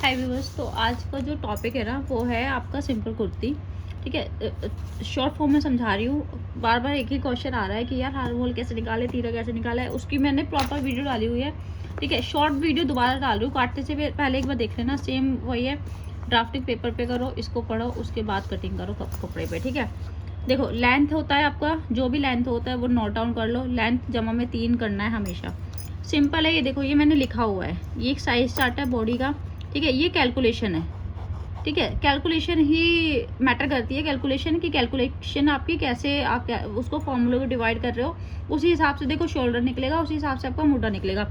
हाय viewers, तो आज का जो टॉपिक है ना वो है आपका सिंपल कुर्ती। ठीक है, शॉर्ट फॉर्म में समझा रही हूँ। बार बार एक ही क्वेश्चन आ रहा है कि यार हार होल कैसे निकाले, तीरा कैसे निकाला है। उसकी मैंने प्रॉपर वीडियो डाली हुई है। ठीक है, शॉर्ट वीडियो दोबारा डाल रही हूँ, काटने से पहले एक बार देख लेना। सेम वही है, ड्राफ्टिंग पेपर पे करो, इसको पढ़ो, उसके बाद कटिंग करो कपड़े पे। ठीक है, देखो लेंथ होता है आपका, जो भी लेंथ होता है वो नोट डाउन कर लो। लेंथ जमा में 3 करना है हमेशा। सिंपल है, ये देखो, ये मैंने लिखा हुआ है, ये एक साइज चार्ट है बॉडी का। ठीक है, ये कैलकुलेशन है। ठीक है, कैलकुलेशन ही मैटर करती है। कैलकुलेशन की कैलकुलेशन आपकी कैसे, आप उसको फॉर्मूले को डिवाइड कर रहे हो, उसी हिसाब से देखो शोल्डर निकलेगा, उसी हिसाब से आपका मोटा निकलेगा।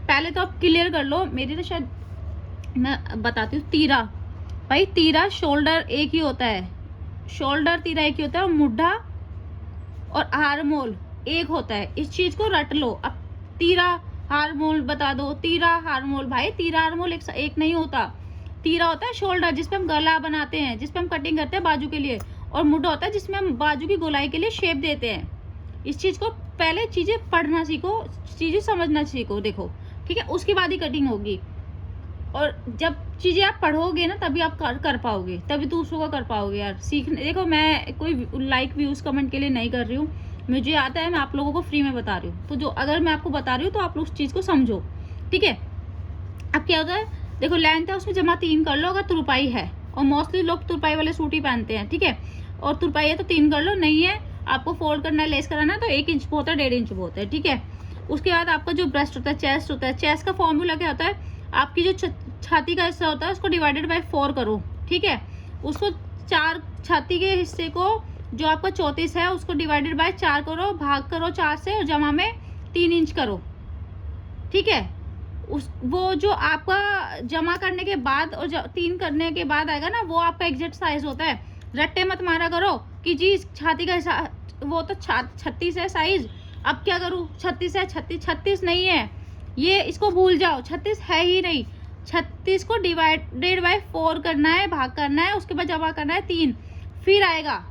पहले तो आप क्लियर कर लो, मेरी तो शायद मैं बताती हूँ। तीरा, भाई तीरा शोल्डर एक ही होता है, शोल्डर तीरा एक ही होता है, और मुड्ढा और हारमोल एक होता है। इस चीज को रट लो। अब तीरा हारमोल बता दो, तीरा हारमोल, भाई तीरा हारमोल एक नहीं होता। तीरा होता है शोल्डर, जिसपे हम गला बनाते हैं, जिसपे हम कटिंग करते हैं बाजू के लिए, और मुड्ढा होता है जिसमें हम बाजू की गोलाई के लिए शेप देते हैं। इस चीज को पहले चीजें पढ़ना सीखो, चीजें समझना सीखो। देखो ठीक है, उसके बाद ही कटिंग होगी। और जब चीजें आप पढ़ोगे ना तभी आप कर पाओगे, तभी दूसरों का कर पाओगे यार। सीखने, देखो मैं कोई लाइक व्यूज कमेंट के लिए नहीं कर रही हूँ, मुझे आता है, मैं आप लोगों को फ्री में बता रही हूँ। तो जो अगर मैं आपको बता रही हूँ तो आप लोग उस चीज को समझो। ठीक है, अब क्या होता है, देखो लेंथ है, उसमें जमा 3 कर लो अगर तुरपाई है, और मोस्टली लोग तुरपाई वाले सूट ही पहनते हैं। ठीक है, और तुरपाई है तो 3 कर लो, नहीं है आपको फोल्ड करना है, लेस कराना है तो 1 इंच बहुत है, 1.5 इंच बहुत है। ठीक है, उसके बाद आपका जो ब्रेस्ट होता है, चेस्ट होता है, चेस्ट का फॉर्मूला क्या होता है, आपकी जो छाती का हिस्सा होता है उसको डिवाइडेड बाय 4 करो। ठीक है, उसको 4, छाती के हिस्से को जो आपका 34 है उसको डिवाइडेड बाय 4 करो, भाग करो 4 से, और जमा में 3 इंच करो। ठीक है, वो जो आपका जमा करने के बाद और 3 करने के बाद आएगा ना, वो आपका एग्जैक्ट साइज होता है। रट्टे मत मारा करो कि जी छाती का हिस्सा वो तो 36 है साइज, अब क्या करूँ, 36 है, 36 नहीं है ये, इसको भूल जाओ, 36 है ही नहीं। 36 को डिवाइडेड बाय 4 करना है, भाग करना है, उसके बाद जमा करना है 3, फिर आएगा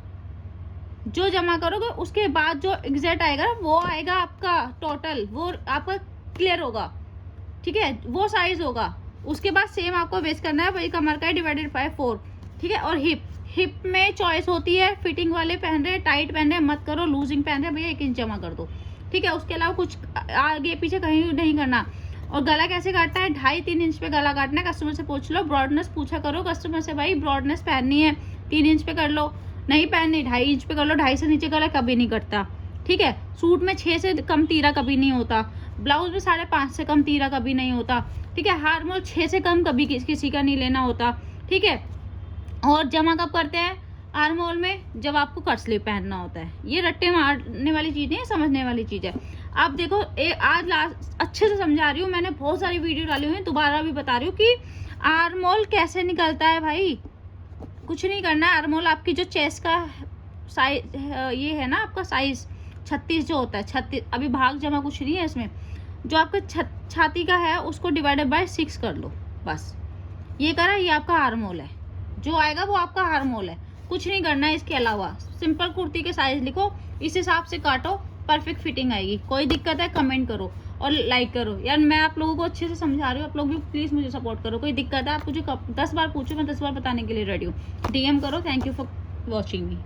जो जमा करोगे उसके बाद जो एग्जैक्ट आएगा वो आएगा आपका टोटल, वो आपका क्लियर होगा। ठीक है, वो साइज होगा। उसके बाद सेम आपको वेस्ट करना है, वही कमर का है, डिवाइडेड बाय 4। ठीक है, और हिप में चॉइस होती है, फिटिंग वाले पहन रहे, टाइट पहन रहे मत करो, लूजिंग पहन रहे भैया 1 इंच जमा कर दो। ठीक है, उसके अलावा कुछ आगे पीछे कहीं नहीं करना। और गला कैसे काटना है, 2.5-3 इंच पे गला काटना है। कस्टमर से पूछ लो, ब्रॉडनेस पूछा करो कस्टमर से, भाई ब्रॉडनेस पहननी है 3 इंच पे कर लो, नहीं पहननी 2.5 इंच पे कर लो। 2.5 से नीचे गला कभी नहीं कटता। ठीक है, सूट में 6 से कम तीरा कभी नहीं होता, ब्लाउज में 5.5 से कम तीरा कभी नहीं होता। ठीक है, हारमोल 6 से कम कभी किसी का नहीं लेना होता। ठीक है, और जमा कब करते हैं आर्महोल में, जब आपको कट स्लीव पहनना होता है। ये रट्टे मारने वाली चीज नहीं है, समझने वाली चीज है। आप देखो आज लास्ट अच्छे से समझा रही हूँ, मैंने बहुत सारी वीडियो डाली हुई है, दोबारा भी बता रही हूँ कि आर्महोल कैसे निकलता है। भाई कुछ नहीं करना है, आर्महोल आपकी जो चेस्ट का साइज ये है ना, आपका साइज 36 जो होता है, 36, अभी भाग जमा कुछ नहीं है इसमें, जो आपका छाती का है उसको डिवाइडेड बाय 6 कर लो, बस ये करा, ये आपका आर्महोल है, जो आएगा वो आपका आर्महोल है। कुछ नहीं करना है इसके अलावा। सिंपल कुर्ती के साइज लिखो, इस हिसाब से काटो, परफेक्ट फिटिंग आएगी। कोई दिक्कत है कमेंट करो और लाइक करो यार, मैं आप लोगों को अच्छे से समझा रही हूँ, आप लोग भी प्लीज मुझे सपोर्ट करो। कोई दिक्कत है आप मुझे 10 बार पूछो, मैं 10 बार बताने के लिए रेडी हूँ। DM करो। Thank you for watching me.